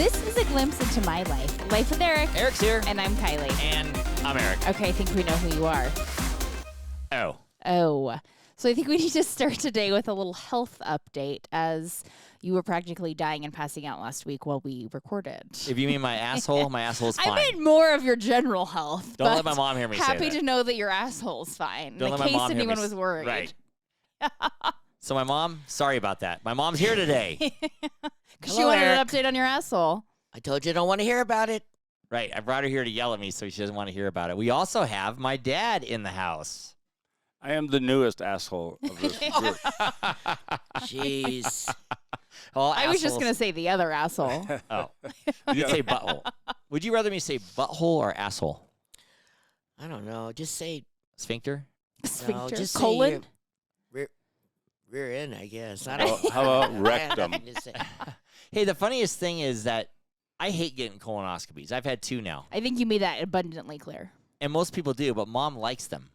This is a glimpse into my life. Life with Eric. Eric's here. And I'm Kylie. And I'm Eric. Okay, I think we know who you are. Oh. So I think we need to start today with a little health update, as you were practically dying and passing out last week while we recorded. If you mean my asshole, my asshole's fine. I meant more of your general health. Don't let my mom hear me say that. Happy to know that your asshole's fine. Don't in let my case mom hear anyone me was worried. Right. So my mom, sorry about that. My mom's here today. Because she wanted an update on your asshole. I told you I don't want to hear about it. Right. I brought her here to yell at me, so she doesn't want to hear about it. We also have my dad in the house. I am the newest asshole of this group. Jeez. I was just going to say the other asshole. Oh. You'd say butthole. Would you rather me say butthole or asshole? I don't know. Just say Sphincter? Sphincter. just say Colon? rear end, I guess. I don't. How about I have rectum? nothing to say. Hey, the funniest thing is that I hate getting colonoscopies. I've had 2 now. I think you made that abundantly clear. And most people do, but mom likes them.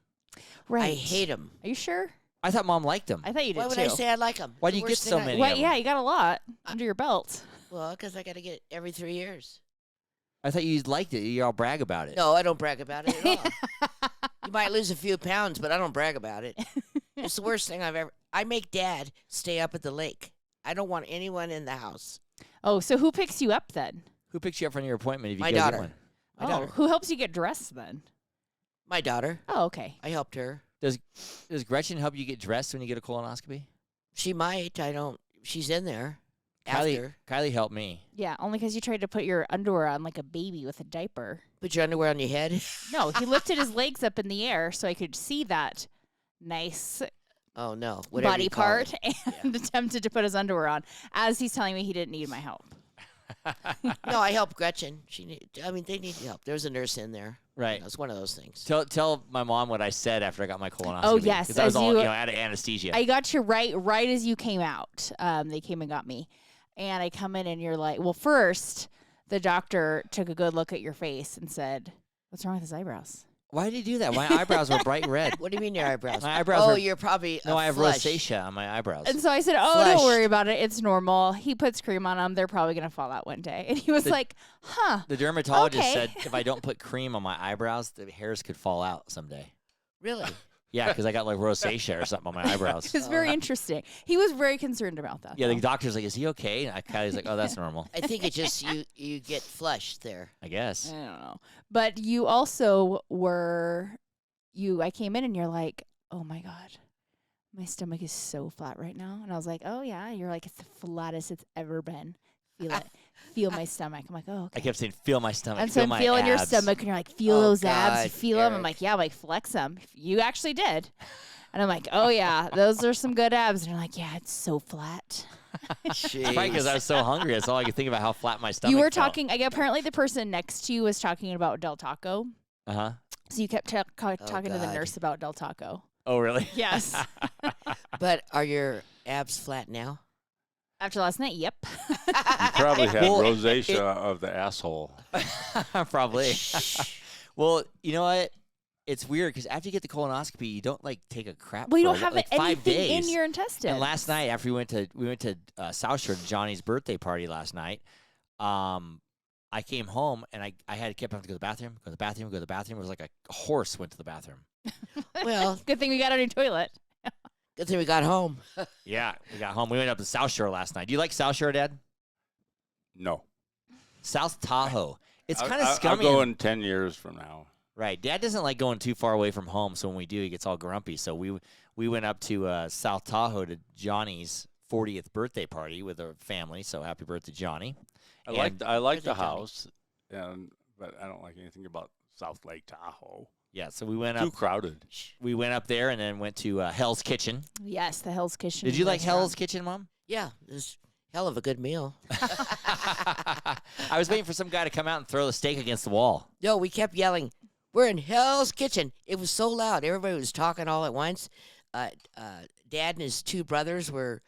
Right. I hate them. Are you sure? I thought mom liked them. I thought you did Why would too. I say I like them? Why do you get so many? Well, of 'em? yeah, you got a lot under your belt. Well, because I got to get every 3 years. I thought you liked it. You all brag about it. No, I don't brag about it at all. You might lose a few pounds, but I don't brag about it. It's the worst thing I've ever. I make Dad stay up at the lake. I don't want anyone in the house. Oh, so who picks you up then? Who picks you up from your appointment if you My go get daughter. one? My Oh, daughter. who helps you get dressed then? My daughter. Oh, okay. I helped her. Does Gretchen help you get dressed when you get a colonoscopy? She might. I don't. She's in there. Kylie After. helped me. Yeah, only because you tried to put your underwear on like a baby with a diaper. Put your underwear on your head. No, he lifted his legs up in the air so I could see that nice Oh no. Whatever body you call part it. and attempted to put his underwear on as he's telling me he didn't need my help. No, I helped Gretchen. They need help. There's a nurse in there. Right. That's one of those things. Tell my mom what I said after I got my colonoscopy. Oh, yes, Because I was as all, you- out of anesthesia. I got you right as you came out. They came and got me. And I come in and you're like, well, first, the doctor took a good look at your face and said, what's wrong with his eyebrows? Why did he do that? My eyebrows were bright red. What do you mean your eyebrows? My eyebrows Oh, were- you're probably No, I have flush. rosacea on my eyebrows. And so I said, oh, Flushed. don't worry about it. It's normal. He puts cream on them. They're probably going to fall out one day. And he was like, huh. The dermatologist Okay. said if I don't put cream on my eyebrows, the hairs could fall out someday. Really? Yeah, because I got like rosacea or something on my eyebrows. It's very interesting. He was very concerned about that. Yeah, though. the doctor's like, is he okay? And Kylie's like, oh, that's normal. I think it just you get flushed there. I guess. I don't know. But you also I came in and you're like, oh my God, my stomach is so flat right now. And I was like, oh yeah. You're like, it's the flattest it's ever been. Feel it. Feel my stomach. I'm like, oh, okay. I kept saying, feel my stomach. And so feel I'm my feeling your abs. stomach, and you're like, feel Oh, those abs. You God, feel them. I'm Eric. like, yeah, like flex them. You actually did. And I'm like, oh yeah, those are some good abs. And you're like, yeah, it's so flat. Right, because I was so hungry. That's all I could think about how flat my stomach You were felt. talking. Apparently, the person next to you was talking about Del Taco. Uh-huh. So you kept talking to the God. nurse about Del Taco. Oh, really? Yes. But are your abs flat now? After last night, yep. You probably had Well, rosacea of the asshole. Probably. Well, you know what? It's weird because after you get the colonoscopy, you don't like take a crap. Well, you for don't have like 5 anything days. in your intestines. And last night, after we went to South Shore to Johnny's birthday party last night, I came home and I had kept having to go to the bathroom, go to the bathroom, go to the bathroom. It was like a horse went to the bathroom. Well, Good thing we got a new toilet. good thing we got home. Yeah, we got home. We went up to South Shore last night. Do you like South Shore, Dad? No. South Tahoe. It's kind of I'll scummy. go in 10 years from now. Right. Dad doesn't like going too far away from home, so when we do, he gets all grumpy. So we went up to South Tahoe to Johnny's 40th birthday party with our family. So happy birthday, Johnny. I And- like Birthday the Johnny. house, but I don't like anything about South Lake Tahoe. Yeah, so we went Too up. crowded. We went up there and then went to Hell's Kitchen. Yes, the Hell's Kitchen. Did you like restaurant. Hell's Kitchen, Mom? Yeah, it's hell of a good meal. I was waiting for some guy to come out and throw the steak against the wall. No, we kept yelling, "We're in Hell's Kitchen." It was so loud. Everybody was talking all at once. Dad and his 2 brothers were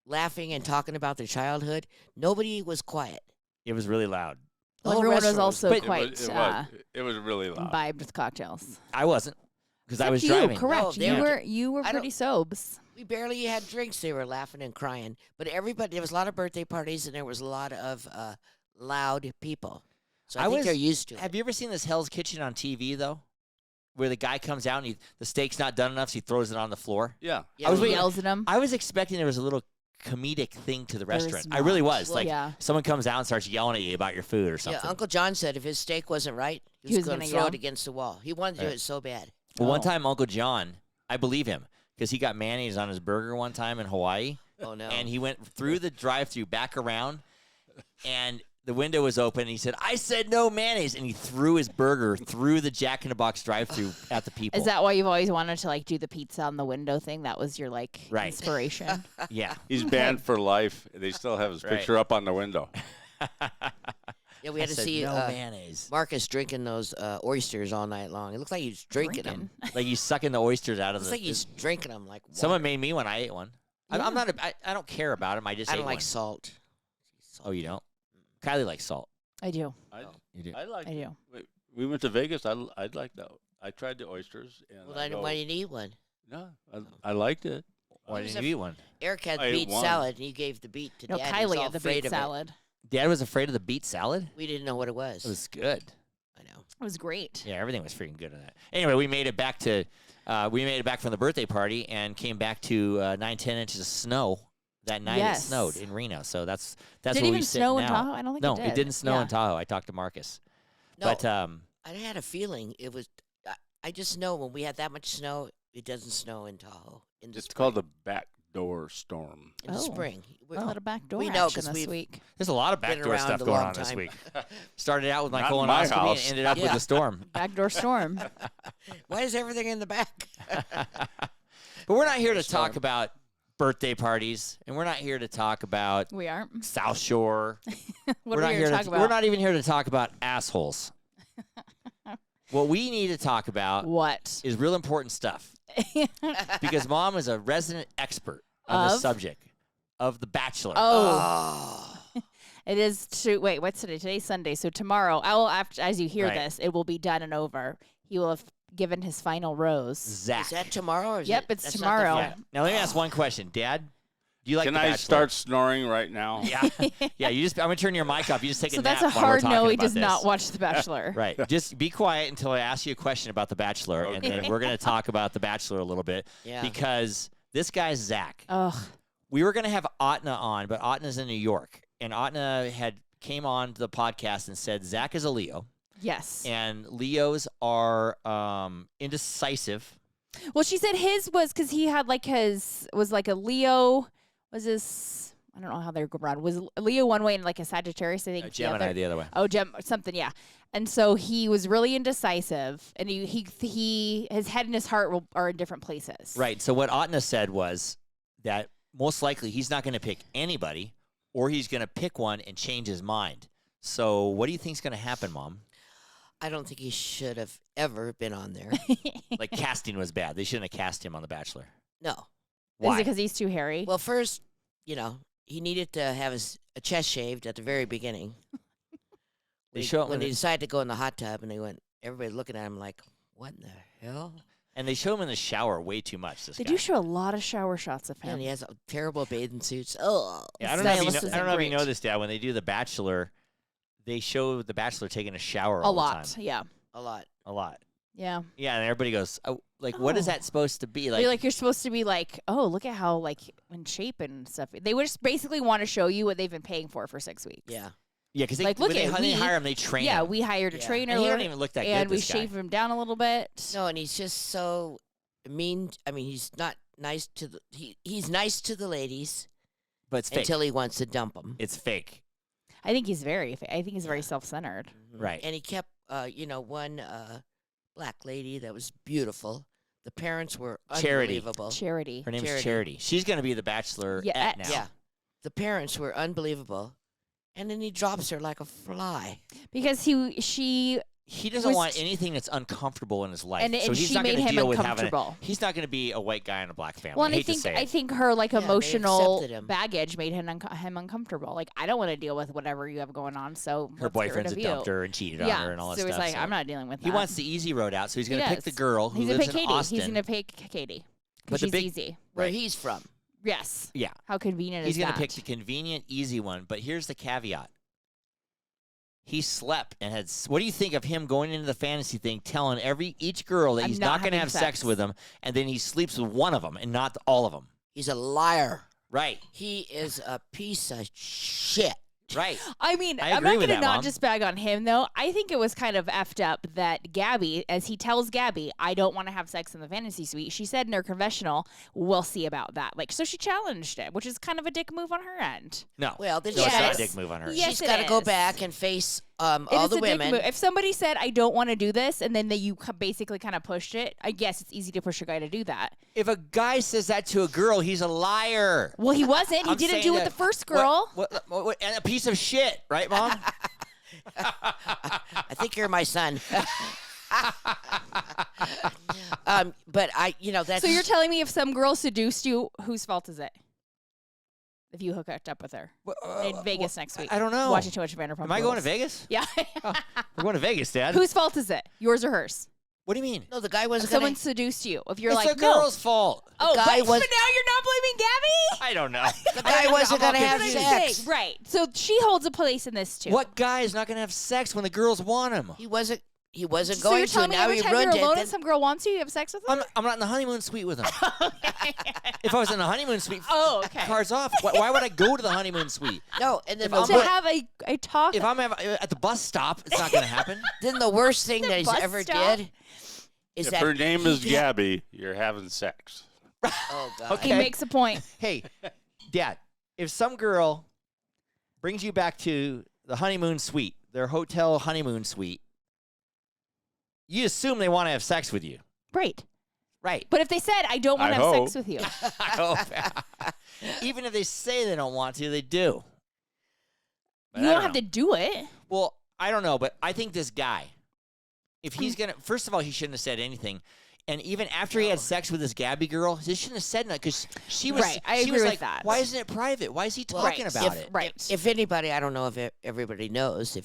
laughing and talking about their childhood. Nobody was quiet. It was really loud. The whole Everyone was restaurant also But- quite It was really loud. imbibed with cocktails. I wasn't because I Except was you, driving. correct. No, they were- you were I don't- pretty sobes. We barely had drinks. They were laughing and crying. But everybody, there was a lot of birthday parties, and there was a lot of loud people. So I I think was- they're used to it. Have you ever seen this Hell's Kitchen on TV though, where the guy comes out and the steak's not done enough, so he throws it on the floor? Yeah. Yeah, I was He waiting- yells at him. I was expecting there was a little comedic thing to the There's restaurant. I really not. was. Well, Like yeah. someone comes out and starts yelling at you about your food or Yeah, something. Uncle John said if his steak wasn't right, he He was was going to gonna throw yell. it against the wall. He wanted to do Right. it so bad. Well, one Oh. time Uncle John, I believe him because he got mayonnaise on his burger one time in Hawaii, Oh no! and he went through the drive-through back around, and the window was open. And he said, "I said no mayonnaise," and he threw his burger through the Jack in the Box drive-through at the people. Is that why you've always wanted to like do the pizza on the window thing? That was your like Right. inspiration. Yeah. He's banned for life. They still have his Right. picture up on the window. Yeah, we had to I said, see no mayonnaise. Marcus drinking those oysters all night long. It looks like he's drinking them. Like you sucking the oysters out It of looks the. like he's drinking them like water. Someone made me one. I ate one. I'm Yeah. not. I don't care about them. I just I ate don't like one. salt. Oh, you don't? Kylie likes salt. I do. You do. I like. I do. We went to Vegas. I'd like that. I tried the oysters, and Well, then why didn't you eat one? no, I liked it. Why was didn't a- you eat one? Eric had I ate beet one. salad, and you gave the beet to No, Dad. He was Kylie all had the afraid beet of it. salad. Dad was afraid of the beet salad. We didn't know what it was. It was good. I know. It was great. Yeah, everything was freaking good in that. Anyway, we made it back to. We made it back from the birthday party and came back to 9-10 inches of snow that night. Yes. It snowed in Reno, so that's Did it where even we sit snow now. in Tahoe? I don't think No, it did. didn't snow Yeah. in Tahoe. I talked to Marcus, No, but I had a feeling it was. I just know when we had that much snow, it doesn't snow in Tahoe in the It's spring. called the backdoor storm. in the Oh. spring. We- A little backdoor We know action 'cause this we've week. there's a lot of been backdoor around stuff a going long on this time. week. Started out with my Not in my colonoscopy and house. ended up with Yeah. the storm. Backdoor storm. Why is everything in the back? But we're not here to Storm. talk about birthday parties, and we're not here to talk about We aren't. South Shore. What we're are not we here to talk We're about? not even here to talk about assholes. What we need to talk about What? is real important stuff because Mom is a resident expert on the Of? subject of The Bachelor. Oh, Oh, it is. Wait, what's today? Today's Sunday. So tomorrow, I will. After as you hear Right. this, it will be done and over. He will have given his final rose. Zach. is that tomorrow? Or is Yep, it, it's that's not the tomorrow. fir- Yeah. Now let me ask one question, Dad. Do you like Can The I Bachelor? start snoring right now? Yeah, yeah. You just. I'm gonna turn your mic off. You just take So a that's nap a while we're hard talking no. He about does this. not watch The Bachelor. Right. Just be quiet until I ask you a question about The Bachelor, and then Okay. we're going to talk about The Bachelor a little bit Yeah. because this guy's Zach. Ugh. We were going to have Atna on, but Atna's in New York, and Atna had came on the podcast and said Zach is a Leo, Yes. and Leos are indecisive. Well, she said his was because he had like was like a Leo. Was his? I don't know how they're run. Was Leo one way and like a Sagittarius? I think the Gemini other. the other way. Oh, something, yeah. And so he was really indecisive, and he his head and his heart are in different places. Right. So what Atna said was that most likely he's not going to pick anybody, or he's going to pick one and change his mind. So what do you think's going to happen, Mom? I don't think he should have ever been on there. Like casting was bad. They shouldn't have cast him on The Bachelor. No. Is it Why? because he's too hairy? Well, first, he needed to have a chest shaved at the very beginning. They When he- show it when when he it- decided to go in the hot tub, and everybody looking at him like, "What in the hell?" And they show him in the shower way too much. This they guy. do show a lot of shower shots of him. And he has terrible bathing suits. Oh, Yeah, I don't know if you Stylist know, I isn't don't know if you great. know this, Dad. When they do The Bachelor, they show The Bachelor taking a shower a all lot. the time. Yeah. a lot. A lot. Yeah. Yeah, and everybody goes, "Oh, like what is Oh. that supposed to be?" Like, you're supposed to be like, oh, look at how like in shape and stuff. They would just basically want to show you what they've been paying for 6 weeks. Yeah. yeah, because like, when look they, at when they we- hire him, they train Yeah, him. we hired a Yeah. trainer And he don't even look that and good. we This guy. shaved him down a little bit. No, and he's just so mean. I mean, he's not nice to the. He's nice to the ladies But it's fake. until he wants to dump them. It's fake. I think he's very self-centered. Right. And he kept, one black lady that was beautiful. The parents were Charity. unbelievable. Charity. Her name's Charity. Charity. She's going to be the Bachelor Yeah, now. Yeah. The parents were unbelievable. And then he drops her like a fly. Because she He doesn't was want t- anything that's uncomfortable in his life. and, so and he's she not made going to him deal with having. uncomfortable. He's not going to be a white guy in a black family. Well, and I I hate to think say I it. think her like Yeah, they emotional accepted him. baggage made him uncomfortable. Like I don't want to deal with whatever you have going on. So her let's get rid boyfriend's of a you. dumped her and cheated on Yeah. her and all that so stuff. he's like, so I'm not dealing with that. he wants the easy road out, so he's going to He pick the does. girl who He's gonna lives pick in Katie. Austin. He's gonna pick Katie. But Because the she's big- easy. Where Right. he's from. Yes. Yeah. How convenient He's is going that? to pick the convenient, easy one. But here's the caveat: he slept and had. What do you think of him going into the fantasy thing, telling each girl that I'm he's not not going to having have sex with them, and then he sleeps with one of them and not all of them? He's a liar. Right. He is a piece of shit. Right. I mean, I I'm agree not with going to that, not Mom. just bag on him, though. I think it was kind of effed up that Gabby, as he tells Gabby, I don't want to have sex in the fantasy suite, she said in her confessional, we'll see about that. Like, so she challenged it, which is kind of a dick move on her end. No. Well, then No, it's not Yes. a dick move on her. Yes, she's it got to go is. back and face It all is the a dick women. move. If somebody said, I don't want to do this, and then you basically kind of pushed it, I guess it's easy to push a guy to do that. If a guy says that to a girl, he's a liar. Well, he wasn't. He I'm didn't saying do it with that- the first girl. And a piece of shit, right, Mom? I think you're my son. But that's. So you're telling me if some girl seduced you, whose fault is it? If you hooked up with her in Vegas next week. I don't know. Watching too much Vanderpump Am I going to Rules. Vegas? Yeah. We're going to Vegas, Dad. Whose fault is it? Yours or hers? What do you mean? no, the guy If wasn't someone going to. seduced you. If you're It's like, the no. girl's fault. Oh, guy but was- so now you're not blaming Gabby? I don't know. The guy wasn't I'm all going to have confused. sex. Right. So she holds a place in this too. What guy is not going to have sex when the girls want him? He wasn't. He wasn't So going you're to. telling me Now every he time you're ruined alone it. and some girl wants you have sex with her? I'm not in the honeymoon suite with him. If I was in the honeymoon suite, Oh, okay. cards off. Why would I go to the honeymoon suite? No, and then If I'm to have a talk. If I'm at the bus stop, it's not going to happen. then the worst thing The that he's bus ever stop? did is If that her name is he- Gabby, you're having sex. Oh God. Okay. He makes a point. Hey, Dad, if some girl brings you back to the honeymoon suite, their hotel honeymoon suite, you assume they want to have sex with you. Right. Right. But if they said, I don't want I to have sex hope. with you. I hope. Even if they say they don't want to, they do. But You I don't have know. to do it. Well, I don't know, but I think this guy, if he's going to, first of all, he shouldn't have said anything. And even after he had sex with this Gabby girl, he shouldn't have said nothing because she was, Right, I she agree was with like, that. why isn't it private? Why is he talking Right. about If- it? Right. If anybody, I don't know if everybody knows.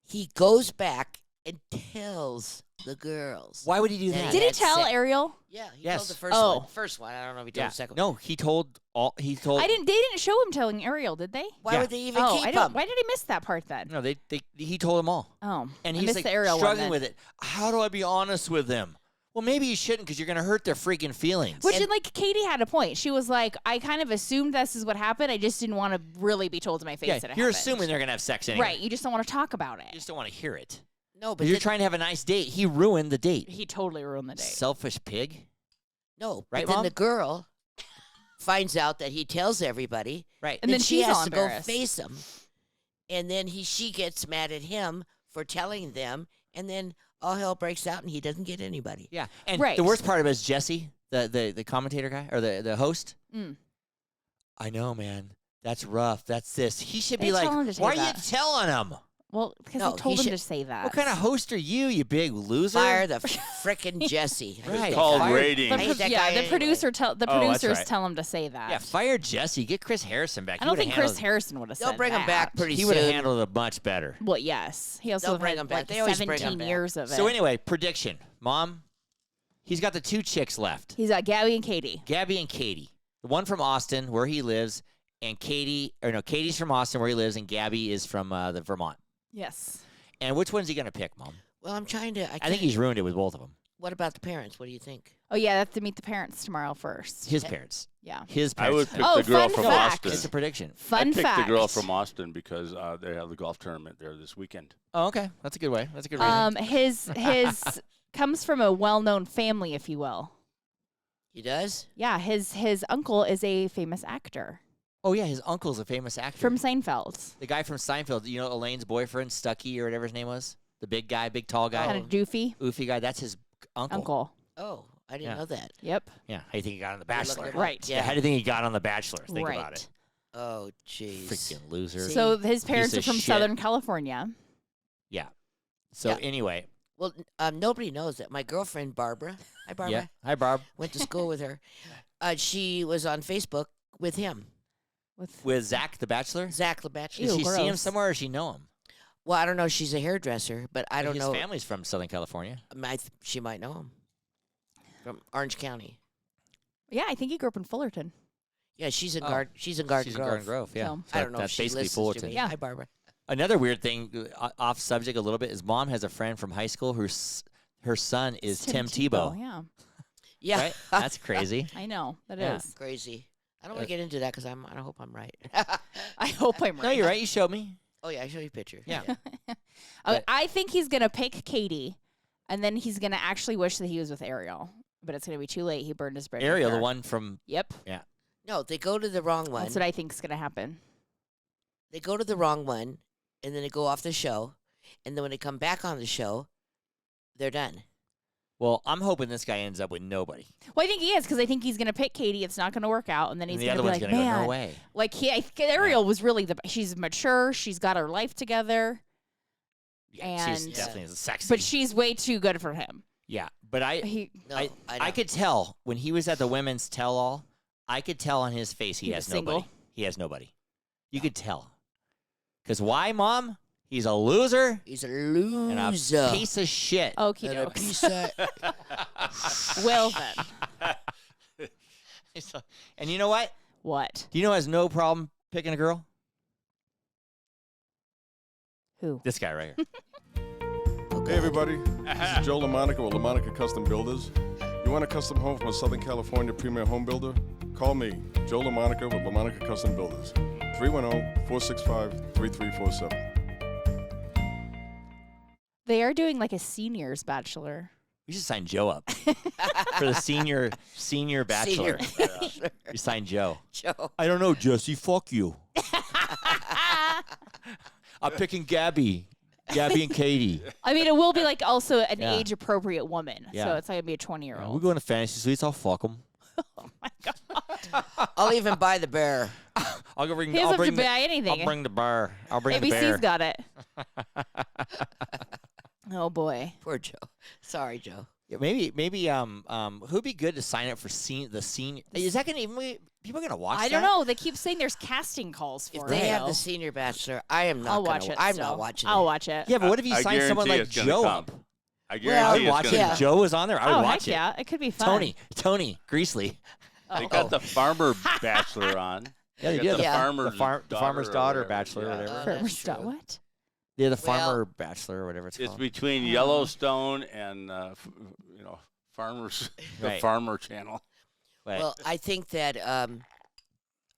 He goes back and tells the girls. Why would he do Did that? Did he That's tell it. Ariel? Yeah, he Yes. told the first Oh. one. First one. I don't know if he told Yeah. the second one. No, he told. They didn't show him telling Ariel, did they? Why Yeah. would they even Oh, keep I don't. him? Why did I miss that part then? No, he told them all. Oh, And I he's missed like the Ariel one struggling then. with it. How do I be honest with them? Well, maybe you shouldn't because you're going to hurt their freaking feelings. Which, And- and like Katie had a point. She was like, "I kind of assumed this is what happened. I just didn't want to really be told to my face yeah, that it you're happened." assuming they're going to have sex anyway. Right. You just don't want to talk about You it. just don't want to hear it. No, But but you're then- trying to have a nice date. He ruined the date. He totally ruined the date. Selfish pig. no. Right, but then Mom? the girl finds out that he tells everybody, Right. And then she she's has all to go embarrassed. face him, and then she gets mad at him for telling them, and then all hell breaks out, and he doesn't get anybody. Yeah. And Right. the worst part of it is Jesse, the commentator guy or the host. Mm. I know, man. That's rough. That's this. He should They be like, tell him to say why are that. you telling him? Well, because No, he told he him should- to say that. What kind of host are you big loser? Fire the frickin' Jesse. I hate Right. that Called guy. ratings. The I hate that yeah, guy the anyway. producers Oh, that's producers right. tell him to say that. Yeah, fire Jesse. Get Chris Harrison back. I He don't would've think Chris handled- Harrison would have said They'll bring him back that. pretty He soon. would have handled it much better. Well, yes. He also They'll bring had him back. like They always bring him 17 back. years of it. So anyway, prediction. Mom, he's got the two chicks left. He's got Gabby and Katie. Gabby and Katie. The one from Austin, where he lives, and Katie's from Austin, where he lives, and Gabby is from the Vermont. Yes. And which one's he going to pick, Mom? Well, I'm trying to. I think he's ruined it with both of them. What about the parents? What do you think? Oh yeah, I have to meet the parents tomorrow first. His parents. Yeah. His I parents. would pick Oh, the girl fun from fact. Austin. It's a prediction. Fun I picked fact. the girl from Austin because they have the golf tournament there this weekend. Oh, okay. That's a good way. That's a good reason. His comes from a well-known family, if you will. He does? Yeah, his uncle is a famous actor Oh, yeah. His uncle's a famous actor. from Seinfeld. The guy from Seinfeld. You know Elaine's boyfriend, Stucky, or whatever his name was? The big guy, big tall guy. Kind of doofy Oofy guy. That's his uncle. uncle. Oh, I didn't Yeah. know that. Yep. Yeah. How do you think he got on The You're looking Bachelor? him up. Right. Yeah. How do you think he got on The Bachelor? Think right. about it. Oh, jeez. Freaking loser. See? So his parents are of from shit. Southern California. Yeah. So Yeah. anyway. Well, nobody knows that. My girlfriend, Barbara, hi, Barbara, Yeah. Hi, Barb. went to school with her. She was on Facebook with him, With Zach, the Bachelor. Zach the Bachelor. Does Ew, she see him gross. somewhere, or does she know him? Well, I don't know. She's a hairdresser, but I don't His know. family's from Southern California. She might know him from Orange County. Yeah, I think he grew up in Fullerton. Yeah, she's in Oh. Garden. She's in Garden She's Grove. in Garden Grove. Yeah. So- So I don't know. That's if she basically listens Fullerton. To me. Yeah. Hi, Barbara. Another weird thing, off subject a little bit, is Mom has a friend from high school whose her son is Tim Tebow. Yeah, Yeah. Right? That's crazy. I know that Yeah. is. Crazy. I don't want to get into that because I hope I'm right. I hope I'm right. No, you're right. You showed me. Oh yeah, I showed you a picture. Yeah. Oh, I think he's gonna pick Katie, and then he's gonna actually wish that he was with Ariel, but it's gonna be too late. He burned his bridge. with Ariel, the her. one from. Yep, No, they go to the wrong one. that's what I think's gonna happen. They go to the wrong one, and then they go off the show, and then when they come back on the show, they're done. Well, I'm hoping this guy ends up with nobody. Well, I think he is because I think he's gonna pick Katie. It's not gonna work out, and then And he's the other gonna be one's like, gonna man, go, no way. like Ariel was really she's mature. She's got her life together, Yeah, she's And- definitely sexy. but she's way too good for him. yeah, but He No, I don't. could tell when he was at the women's tell-all. I could tell on his face he He has was single. nobody. He has nobody. You could tell. Because why, Mom? He's a loser He's a and a loser. piece of shit. okie And a dokes. piece of Well then, And you know what? what? Do you know who has no problem picking a girl? Who? This guy right here. Hey everybody, this is Joe LaMonica with LaMonica Custom Builders. You want a custom home from a Southern California premier home builder? Call me, Joe LaMonica with LaMonica Custom Builders. 310-465-3347. They are doing like a seniors bachelor. We should sign Joe up for the senior bachelor. Senior bachelor. We sign Joe. Joe. I don't know, Jesse. Fuck you. I'm picking Gabby and Katie. I mean, it will be like also an Yeah. age appropriate woman. So Yeah. it's not gonna be a 20-year-old. We're going to fantasy suites. I'll fuck them. Oh my god. I'll even buy the bear. I'll go bring. He doesn't I'll have bring to the, buy anything. I'll bring the bar. I'll bring the ABC's bear. got it. Oh boy. Poor Joe. Sorry, Joe. Yeah, maybe who'd be good to sign up for the senior? Is that gonna even people gonna watch? I don't that? know. They keep saying there's casting calls If for they it. have though. the senior bachelor, I am not. I'll watch it. I'm still. not watching I'll it. watch it. Yeah, but what if you I sign someone guarantee like it's gonna Joe come. up? I Well, guarantee I would it's watch it. gonna yeah. If Joe was on there, I would Oh watch heck it. yeah, it could be fun. Tony, Greasley. They Oh. got the farmer bachelor on. Yeah, they got do. the The, Yeah. farmer's the farmer's or daughter, whatever. bachelor, or Yeah. whatever. That's Farmer's true. what? Yeah, the Well, farmer bachelor or whatever it's It's called. between Yellowstone and farmers, the Right. Farmer Channel. But Well, I think that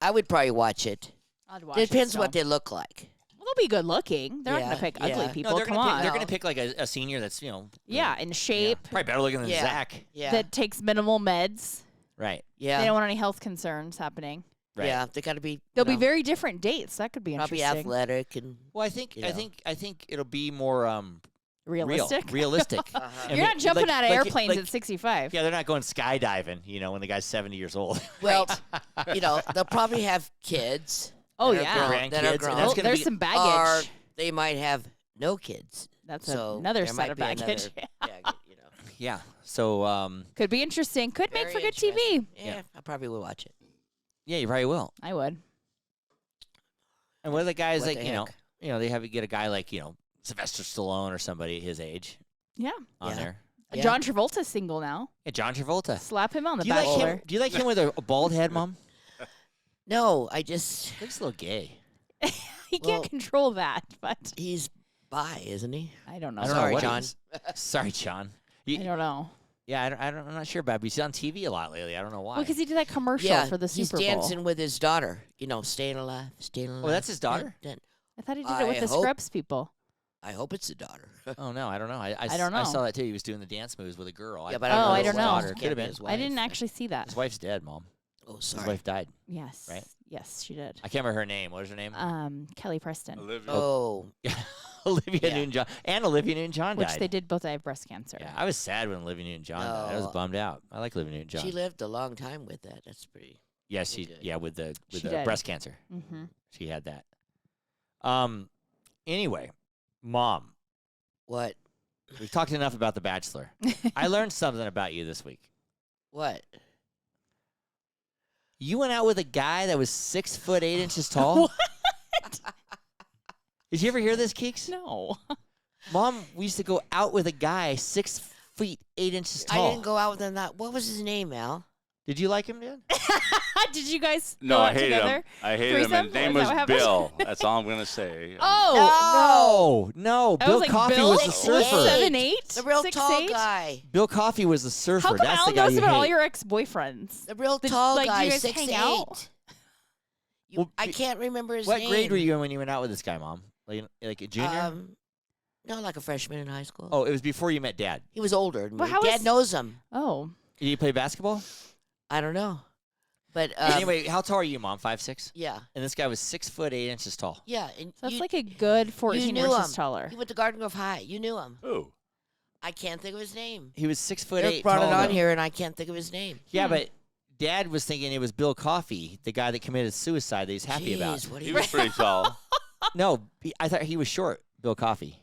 I would probably watch it. I'd watch Depends it what still. they look like. Well, they'll be good looking. They're not Yeah, gonna pick yeah. ugly No, people. they're Come gonna on. pick, they're No. gonna pick like a senior that's Yeah, in shape probably better looking than Yeah. Zach. Yeah. that takes minimal meds. Right. They yeah. don't want any health concerns happening. Right. Yeah. They got to be. They'll you be know, very different dates. That could be probably interesting. athletic and. Well, I think You I know. think it'll be more Realistic. realistic. Uh-huh. I You're mean, not jumping like- out of like- airplanes like- at 65. Yeah, they're not going skydiving, when the guy's 70 years old. Well, they'll probably have kids. Oh that are yeah. grown- that Grandkids, are and grown. that's Well, gonna there's be- some Or baggage. they might have no kids. That's so another there set might of be another- baggage. Yeah. Yeah. So Could be interesting. Could make Very for good interesting. TV. Yeah, I probably will watch it. yeah, you probably will. I would. And what are the guys What like, the heck? they have to get a guy like, Sylvester Stallone or somebody his age Yeah. on Yeah. there. Yeah. John Travolta's single now. Yeah, John Travolta. Slap him on the Do you like Bachelor. him? Do you like him with a bald head, Mom? No, I just Looks a little gay. He Well- can't control that, but he's bi, isn't he? I don't know. I don't know Sorry, what he John. is. Sorry, John. I don't know. Yeah, I'm not sure about it, but he's on TV a lot lately. I don't know why. Well, because he did that commercial Yeah, for the he's Super Bowl. dancing with his daughter. Staying alive, staying alive. that's his daughter? I thought he did it with I the hope- Scrubs people. I hope it's a daughter. Oh no, I don't know. I don't I know. saw that too. He was doing the dance moves with a girl. Yeah, but Oh, I if don't it's know. his Daughter. daughter. Could have been. His I didn't wife. actually see that. His wife's dead, Mom. Oh, His sorry. wife died. Yes. Right? Yes, she did. I can't remember her name. What was her name? Kelly Preston, Olivia. Oh, Olivia yeah. Newton-John. And Olivia Newton-John which died. they did both die of breast cancer. Yeah, I was sad when Olivia Newton-John died. I was Oh. bummed out. I like Olivia Newton-John. she lived a long time with that. That's pretty. yeah, she did. yeah with the She did. breast cancer. Mm-hmm. She had that. Anyway, Mom, What? we've talked enough about The Bachelor. I learned something about you this week. What? You went out with a guy that was 6'8" tall. What? Did you ever hear this, Keeks? No. Mom, we used to go out with a guy 6'8" I tall. didn't go out with him. What was his name, Al? Did you like him, Dad? Did you guys No, go I out hated together? him. I hated him. Threesome? His name Is that was what happened? Bill. That's all I'm gonna say. Oh no! I Bill was like, Coffee Bill? was the Six, surfer. eight. 7'8"? The real 6'8"? tall guy. Bill Coffee was the surfer. How come That's Al the guy knows you about all hate. your ex-boyfriends? The real Did- tall like, do guy, you guys 6'8". hang out? Well, I can't remember his What name. grade were you in when you went out with this guy, Mom? Like a junior? No, like a freshman in high school. Oh, it was before you met Dad. He was older than Well, me. how Dad is- knows him. Oh. Did you play basketball? I don't know. But Anyway, how tall are you, Mom? 5'6"? yeah. And this guy was 6'8" tall. Yeah. And So that's you, like a good 14 knew inches him. taller. he went to Garden Grove High. You knew him. Who? I can't think of his name. He was 6'8" Eric brought tall. it on though. here, and I can't think of his name. Yeah, but Dad was thinking it was Bill Coffey, the guy that committed suicide that he's happy about. Jeez, what He was pretty tall. No, I thought he was short, Bill Coffey.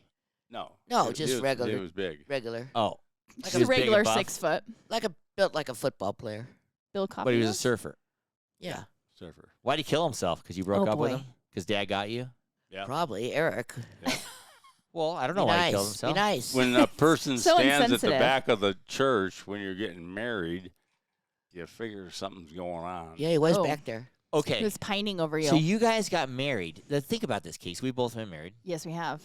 No. No, He- just he was, regular. He was big. regular, Oh, Like Just he a was big and regular buff, 6 foot. built like a football player. Bill Coffey. but he was a was? surfer. Yeah, Surfer. Why'd he kill himself? Because you broke Oh, up with boy. him? Because Dad got you? Yeah. probably Eric. Well, I don't know Be why nice. he killed Be himself. nice. When a person So stands at the insensitive. back of the church when you're getting married, you figure something's going on. Yeah, he was Oh. back there. He Okay, was pining over you. so you guys got married. Now, think about this, Case. We've both been married. Yes, we have.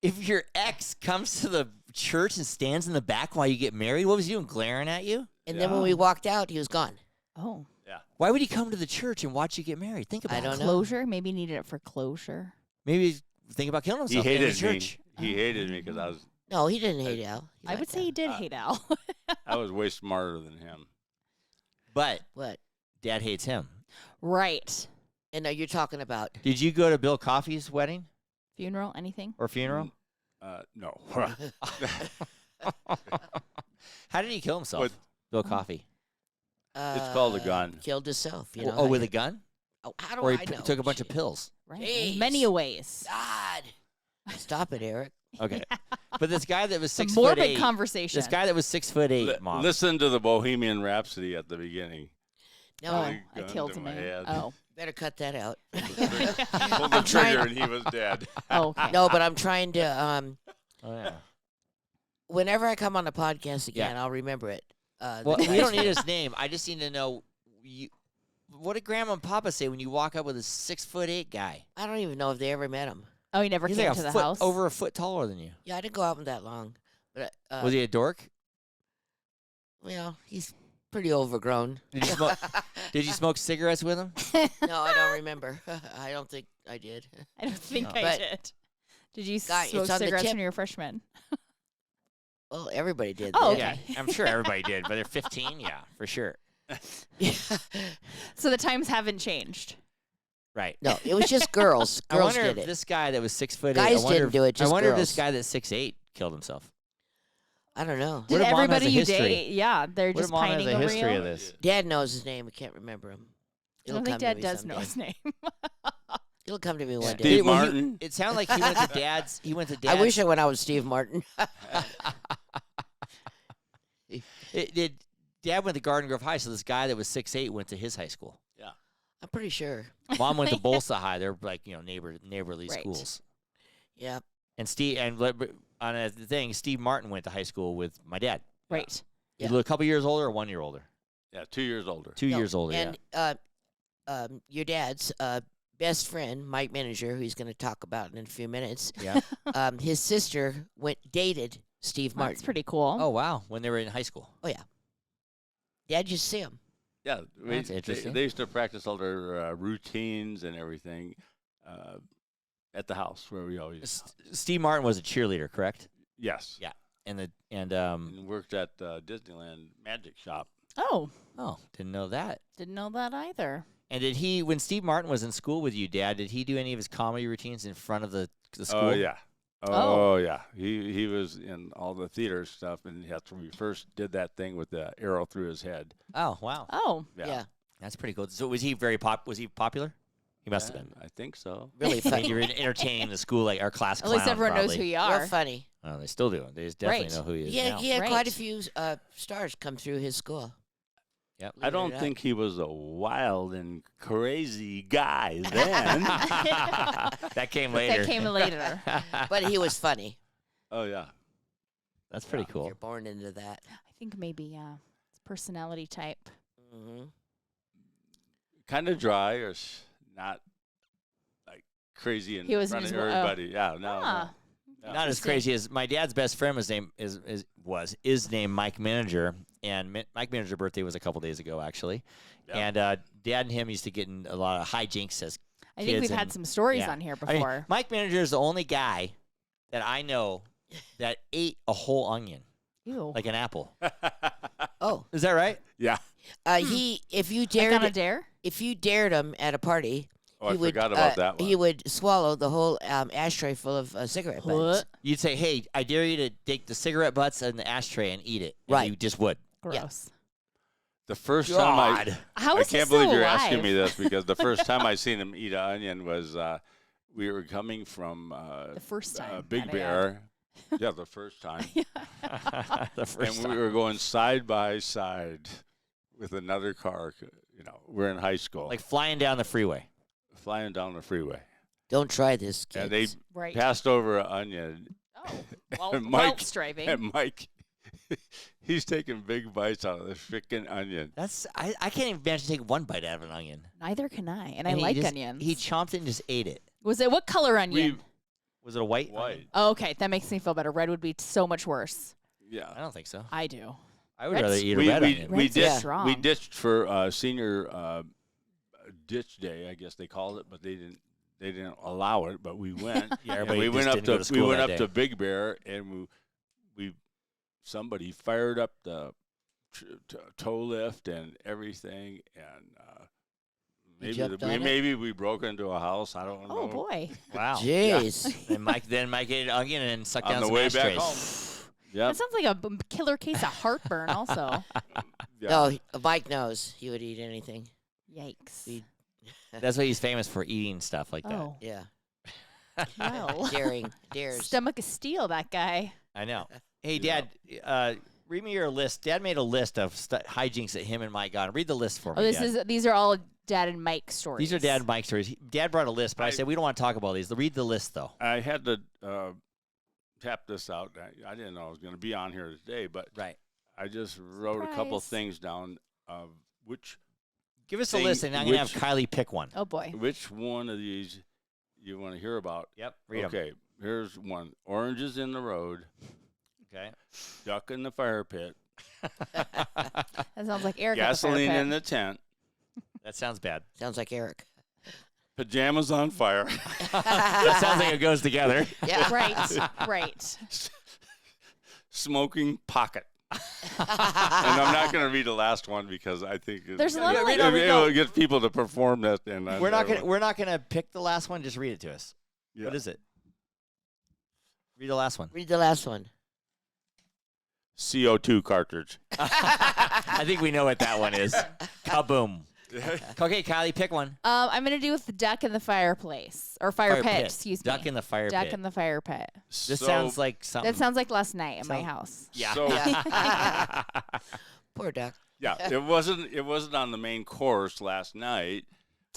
If your ex comes to the church and stands in the back while you get married, what was he doing, glaring at you? And then when we walked out, he was gone. Oh. Why would he come to the church and watch you get married? Think about I it. don't know. Closure? Maybe he needed it for closure. Maybe he's thinking about killing He himself in the hated me. church. He hated me because No, he didn't hate Al. He I would liked say he Al. did hate Al. I was way smarter than him. But What? Dad hates him. Right. And you're talking about Did you go to Bill Coffey's wedding Funeral? Anything? or funeral? No. How did he kill himself? With- Bill Coffey. It's called a gun. Killed himself. You know. Oh, with a gun? Oh, how do Or I he know? took a bunch of Shit. pills? Right. Jeez. In many ways. God. Stop it, Eric. Okay. But this guy that was It's a 6'8", morbid conversation. this guy that was 6'8", Mom. Listen to the Bohemian Rhapsody at the beginning. No, Oh, Really I gun killed to him. my head. Oh. better cut that out. Pulled the trigger and he was dead. Oh, okay. No, but I'm trying to. Oh, yeah. Whenever I come on the podcast again, Yeah. I'll remember it. Well, The we don't guy's- need his name. I just need to know, what did Grandma and Papa say when you walk up with a 6'8" guy? I don't even know if they ever met him. Oh, he never He's came like to the foot, house? over a foot taller than you. Yeah, I didn't go out with that long. But Was he a dork? well, he's pretty overgrown. Did you smoke? Did you smoke cigarettes with him? No, I don't remember. I don't think I did. I don't think No. I But- did. Did you Guy, smoke it's on the cigarettes tip. when you were a freshman? Well, everybody did. Oh, then. okay. Yeah, I'm sure everybody did, but they're 15, yeah, for sure. Yeah. So the times haven't changed. Right. No, it was just girls. I Girls wonder did if it. this guy that was 6'8", Guys I wonder didn't do it, I just wonder if this girls. guy that's 6'8" killed himself. I don't know. What Did if Mom has everybody a you history? date? Yeah, they're What if just Mom has pining a over history you. of this? Dad knows his name. I can't remember him. I don't think Dad does know his name. It'll come to me one day. Steve Well, Martin? it sounded like he went to Dad's. He went to I Dad's. wish I went out with Steve Martin. Did Dad went to Garden Grove High, so this guy that was 6'8" went to his high school. I'm pretty sure. Mom went to Bolsa High. They're like neighborly Right. schools. Yeah. And on a thing, Steve Martin went to high school with my dad. Right. He's Yeah. a couple years older or 1 year older? Yeah, 2 years older. 2 No, years older. And your dad's best friend, Mike Manager, who he's going to talk about in a few minutes, yeah. his sister dated Steve Martin. That's pretty cool. Oh wow, when they were in high school. Oh, yeah. Dad used to see him. Yeah, That's interesting. They used to practice all their routines and everything at the house where we always. Steve Martin was a cheerleader, correct? Yes. Yeah. And And worked at Disneyland Magic Shop. Oh, didn't know that. didn't know that either. And did he, when Steve Martin was in school with you, Dad, did he do any of his comedy routines in front of the school? Oh yeah. Oh. Oh yeah. He was in all the theater stuff, and that's when we first did that thing with the arrow through his head. Oh wow, Oh, Yeah. that's pretty cool. So was he Was he popular? He must have been. I think so. Really I mean, funny. you're entertaining the school, like our class at clown. least everyone knows probably. who you Real are. funny. Oh, they still do. They just definitely Right. know who he is Yeah, now. he had quite Right. a few stars come through his school. Yep. I don't think he was a wild and crazy guy then. That came later. That came later. But he was funny. Oh yeah. That's pretty cool. You're born into that. I think maybe, it's personality type. Mm-hmm. kind of dry or not like crazy in He was in front of his- oh. everybody. Yeah, no, Ah. no. Not as crazy as my dad's best friend was named is named Mike Manager, and Mike Manager's birthday was a couple days ago actually, Yeah. and Dad and him used to get in a lot of hijinks as I think we've kids had and- some stories yeah. on here I mean, before. Mike Manager is the only guy that I know that ate a whole onion, Ew. like an apple. Oh, Is that right? Yeah. if you Like dared on a dare? if you dared him at a party, Oh, I he would forgot about that one. he would swallow the whole ashtray full of cigarette butts. What? You'd say, "Hey, I dare you to take the cigarette butts and the ashtray and eat it." And Right. You just would. Gross. The first time I God. How I is he can't still believe you're alive? asking me this because the first time I seen him eat an onion was we were coming from The first time. Big might I Bear. Yeah, the first time. The first And time. we were going side by side with another car. You know, we're in high school, Like flying down the freeway. flying down the freeway. Don't try this, kids. And they add. Right. passed over an onion. Oh. Well, And while Mike- striving. And Mike, he's taking big bites out of this freaking onion. I can't even imagine taking one bite out of an onion. Neither can I. And I he like just- onions. He chomped it and just ate it. Was it what color onion? Was it a white? White. onion? Oh, okay, that makes me feel better. Red would be so much worse. Yeah. I don't think so. I do. I would Red's- rather eat a we, red we, onion. we Red's ditched strong. we ditched for senior ditch day, I guess they called it, but they didn't allow it. But we went. Yeah, and everybody we just went up didn't go to we school went that up day. to Big Bear, and somebody fired up the toe lift and everything, and jumped on it? maybe we broke into a house. I don't know. Oh boy. Wow. Jeez. And Mike ate an onion and sucked On down the some way ashtrays. back home. Yep. That sounds like a killer case of heartburn. Also. Yeah. No, Mike knows he would eat anything. Yikes. He- That's what he's famous for, eating stuff like that. Oh. Yeah. Well. Dares. Stomach of steel. That guy. I know. Hey, Yeah. Dad, read me your list. Dad made a list of hijinks that him and Mike got. Read the list for me. Oh, Dad. these are all Dad and Mike stories. These are Dad and Mike stories. Dad brought a list, but I I- said we don't want to talk about these. Read the list though. I had to tap this out. I didn't know I was going to be on here today, but Right. I just wrote a couple Surprise. things down of which Give us a Thing- list, and I'm gonna have which- Kylie pick one. Oh boy. one of these you want to hear about. Yep. Read 'em. Okay, here's one: oranges in the road, Okay. duck in the fire pit, That sounds like Eric. gasoline in the tent, That sounds bad. Sounds like Eric. pajamas on fire, That sounds like it goes together. Yeah. Right. Right. smoking pocket. And I'm not going to read the last one because I think There's a lot of, like- it will get people to perform that. And We're not gonna pick the last one. Just read it to us. Yeah. What is it? Read the last one. Read the last one. CO2 cartridge. I think we know what that one is. Kaboom. Okay, Kylie, pick one. I'm gonna do with the duck in the fireplace or fire pit. Excuse me. Duck in the fire Duck pit. in the fire pit. This sounds like something. That sounds like last night at my Sound- house. Yeah. So Poor duck. yeah, it wasn't on the main course last night.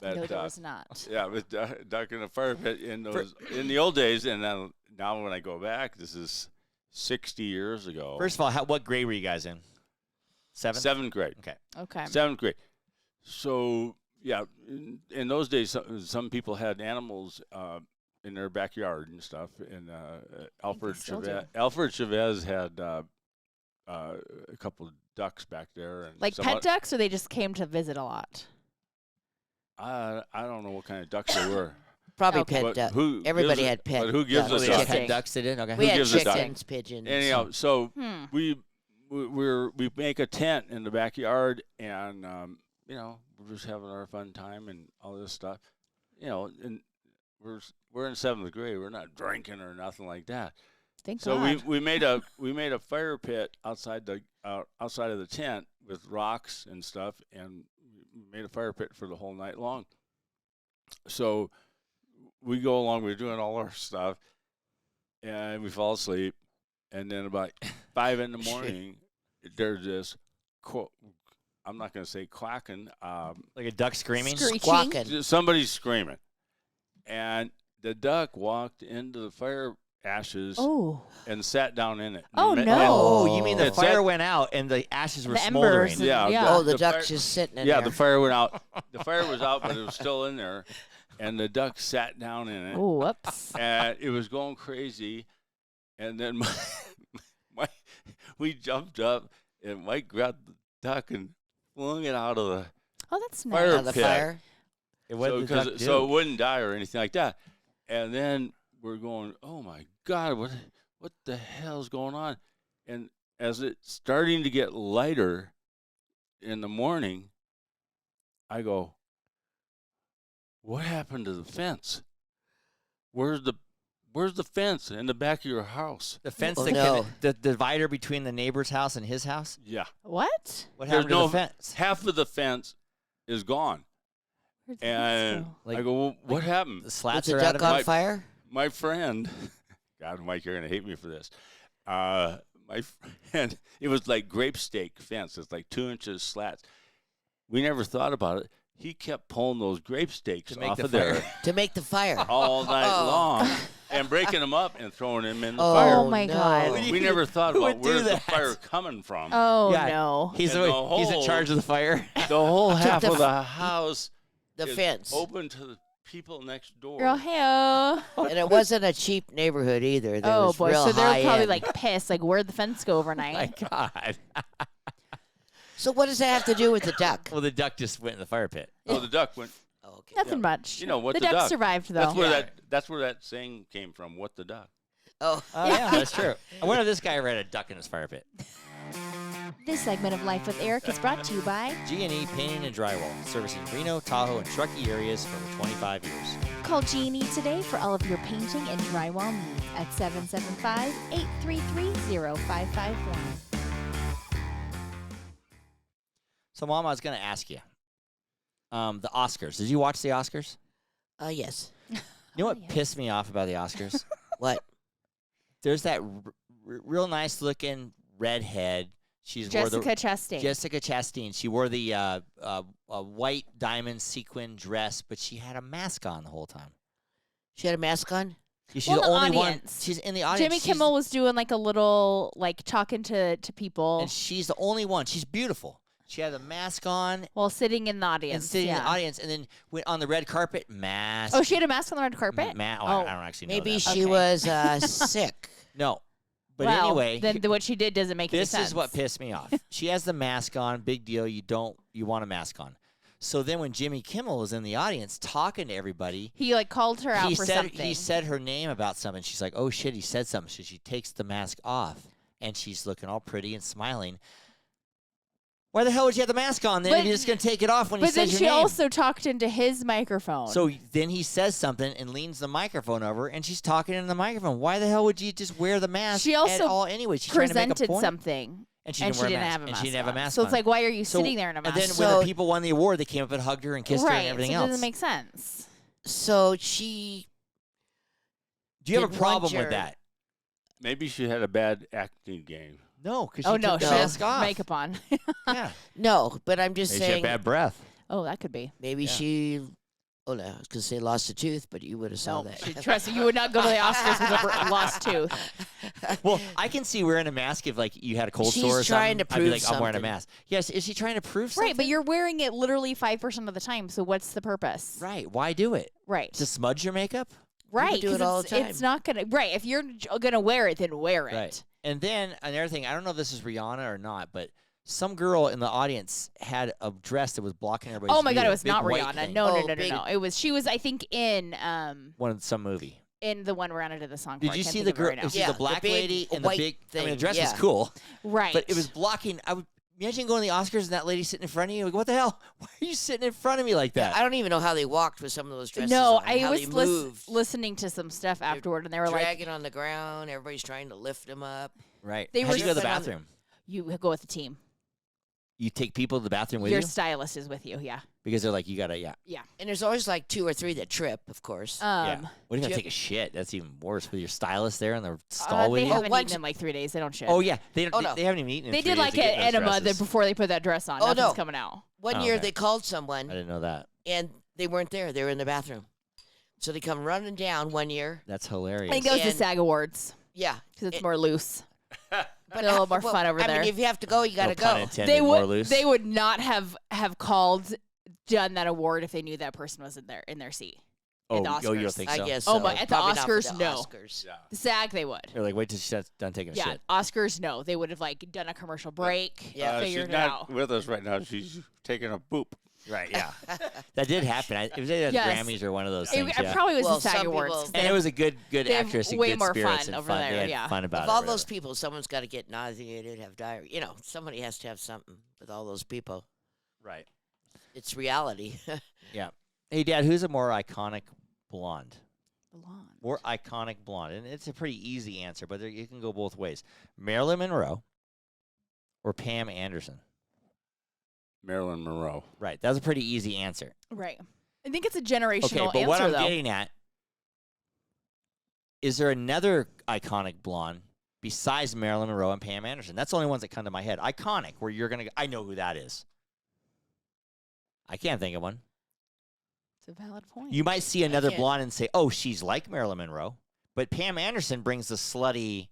But, No, there was not. Yeah, with duck in the fire pit in in the old days, and then now when I go back, this is 60 years ago. First of all, what grade were you guys in? Seventh? 7th grade. Okay. Okay. 7th grade. So yeah, in those days, some people had animals in their backyard and stuff. And Alfred still Chavez had a couple of ducks back there, and Like some pet ducks, or they just came to visit a lot. I don't know what kind of ducks they were. Probably Okay. pet But duck. who Everybody gives a- had pet But who gives ducks. Oh, us they Chickens. just ducks? had ducks did it? Okay. We Who had gives a duck? chickens, pigeons. Anyhow, so Hmm. we make a tent in the backyard, and we're just having our fun time and all this stuff. And we're in 7th grade. We're not drinking or nothing like that. Thank So God. we made a fire pit outside of the tent with rocks and stuff, and we made a fire pit for the whole night long. So we go along. We're doing all our stuff, and we fall asleep. And then about 5 in the morning, there's this. I'm not going to say quacking. Like a duck screaming? Screeching. Squawking. Somebody's screaming, and the duck walked into the fire ashes Oh. and sat down in it. Oh, And- no. Oh, you mean the It's fire that- went out and the ashes were The smoldering? embers. Yeah. Yeah. Oh, the duck's fire- just sitting in Yeah, there. the fire went out. The fire was out, but it was still in there, and the duck sat down in it, Oh, whoops. and it was going crazy. And then we jumped up, and Mike grabbed the duck and flung it out of the Oh, that's Fire nice. on the pit. fire. What so, did the 'cause duck it, do? so it wouldn't die or anything like that. And then we're going, oh my God, what the hell's going on? And as it's starting to get lighter in the morning, I go, what happened to the fence? Where's the fence in the back of your house? The fence, Oh, that no. the divider between the neighbor's house and his house? Yeah. What? What There's happened to no the fence? Half of the fence is gone. Where'd the fence And go? Like- I go, well, what happened? The Was slats the are out duck of on it? My- fire? My friend, God, Mike, you're going to hate me for this. My friend, it was like grape stake fence. It's like 2 inches slats. We never thought about it. He kept pulling those grape stakes To make off the of there fire. To make the fire. all night Oh. long and breaking them up and throwing them in the Oh, fire. my God. What do We you- never thought who about would do where's the that? fire coming from. Oh, Yeah. no. He's And he's in whole- charge of the fire. The whole half the of the house The is fence. open to the people next door. Girl, hey-oh. And it wasn't a cheap neighborhood either. There Oh, was boy. real So they're high probably end. like pissed. Like, where'd the fence go My overnight? God. So what does that have to do with the duck? Well, the duck just went in the fire pit. Oh, the duck went. Oh, okay. Nothing Yeah. much. You know, what the the duck duck? survived, though. That's where that saying came from. What the duck? Oh, Oh, yeah, that's true. I wonder if this guy ran a duck in his fire pit. This segment of Life with Eric is brought to you by G&E Painting and Drywall, servicing Reno, Tahoe, and Truckee areas for over 25 years. Call G&E today for all of your painting and drywall needs at 775-833-0551. So, Mom, I was going to ask you, the Oscars. Did you watch the Oscars? yes. You know what yes. pissed me off about the Oscars? What? There's that real nice looking redhead. She's wore Jessica Chastain. Jessica Chastain. She wore the white diamond sequin dress, but she had a mask on the whole time. She had a mask on? She's Well, the the only one. audience. She's in the audience. Jimmy She's- Kimmel was doing like a little, like talking to people and she's the only one. She's beautiful. She had a mask on while sitting in the audience. and sitting yeah. in the audience, and then went on the red carpet. Mask. Oh, she had a mask on the red carpet? Oh, I Oh, don't actually know. Maybe that. she Okay. was sick. No, but well, anyway, then what she did doesn't make any this sense. is what pissed me off. She has the mask on. Big deal. You want a mask on. So then when Jimmy Kimmel was in the audience talking to everybody, He like called her out he for said something. he said her name about something. She's like, "Oh shit, he said something." So she takes the mask off, and she's looking all pretty and smiling. Why the hell would you have the mask on then if But- you're just gonna take it off when he but then says she your name? also talked into his microphone. So then he says something and leans the microphone over, and she's talking in the microphone. Why the hell would you just wear the mask She at also all anyway? She's trying to make a presented point. something, And she and didn't, she wear didn't a mask. have a And mask she didn't have a on. mask So on. it's like, why are you So- sitting there in a mask? And then So- when the people won the award, they came up and hugged her and kissed her right, and everything so else. it doesn't make sense. So she. Do you have a didn't want problem with your- that? Maybe she had a bad acting game. No, because Oh she no, took the she mask has off. makeup on. Yeah. No, but I'm just Maybe she had saying. bad breath. Oh, that could be. Maybe Yeah. she. Oh no, I was gonna say lost a tooth, but you would have saw No, that. trust me, you would not go to the Oscars with a lost tooth. Well, I can see wearing a mask if like you had a cold She's sore or trying something. to I'd be prove like, I'm wearing a something. mask. Yes, is she trying to prove something? Right, but you're wearing it literally 5% of the time. So what's the purpose? right. Why do it? Right. To smudge your makeup? Right. do it 'cause all the it's not gonna. Right. If you're gonna wear it, then wear it. Right. And then another thing, I don't know if this is Rihanna or not, but some girl in the audience had a dress that was blocking everybody's Oh my God, view, it was big not white Rihanna. thing. No, Oh, no, no, big- no, no. It was. She was, I think, in Some movie. in the one Rihanna did the song. Did for. I you can't see think the of it girl? right now. She's Yeah, the the black big lady and the white big. I mean, the thing, dress was yeah. cool, Right. but it was blocking. I would imagine going to the Oscars and that lady sitting in front of you. Like, what the hell? Why are you sitting in front of me like that? I don't even know how they walked with some of those dresses. No, on, I how was they moved. listening to some stuff afterward, and they were like, dragging on the ground. Everybody's trying to lift them up. Right. They How'd were you go to the sitting on the- bathroom? "You go with the team. You take people to the bathroom with Your you stylist is with you." Yeah. because they're like, you gotta, yeah. And there's always like 2 or 3 that trip, of course. Yeah. What if I do you- take a shit? That's even worse with your stylist there in the stall with they you. haven't once- eaten in like 3 days. They don't shit. Oh yeah, they don't. Oh, they, no. they haven't even eaten. In They 3 did days like to get an those enema dresses. before they put that dress on. Oh, Nothing's no. coming out. One Oh, year okay. they called I someone didn't know that. and they weren't there. They were in the bathroom. So they come running down one year. That's I hilarious. think it was the And- SAG Awards Yeah. because it's It- more loose. But a little more fun over I there. mean, if you have to go, you got No to pun go. intended, They more would loose. they would not have done that award if they knew that person was in their seat. At the you don't Oscars. think I so? guess Oh so. my- at the Probably not for Oscars, the no. Oscars. Yeah. The SAG they would. They're like, wait till she's done taking a Yeah, shit. Oscars no. They would have like done a commercial break. Yeah. Figured She's it not out. with us right now. She's taking a boop. Right, yeah. That did happen. It was either the Yes. Grammys or one of those It, things, it yeah. probably was Well, the SAG some Awards. people- And it was a good they have actress and way good more spirits fun and over fun. there, They had yeah. fun about Of it. all or those whatever. people, someone's got to get nauseated, have diarrhea. You know, somebody has to have something with all those people. Right. It's reality. Hey, Dad, who's a more iconic blonde? Blonde. More iconic blonde. And it's a pretty easy answer, but you can go both ways. Marilyn Monroe or Pam Anderson? Marilyn Monroe. Right. That's a pretty easy answer. Right. I think it's a generational Okay, but what answer I'm though. getting at, is there another iconic blonde besides Marilyn Monroe and Pam Anderson? That's the only ones that come to my head. Iconic, where you're going to, I know who that is. I can't think of one. It's a valid point. You might see another can't- blonde and say, oh, she's like Marilyn Monroe. But Pam Anderson brings the slutty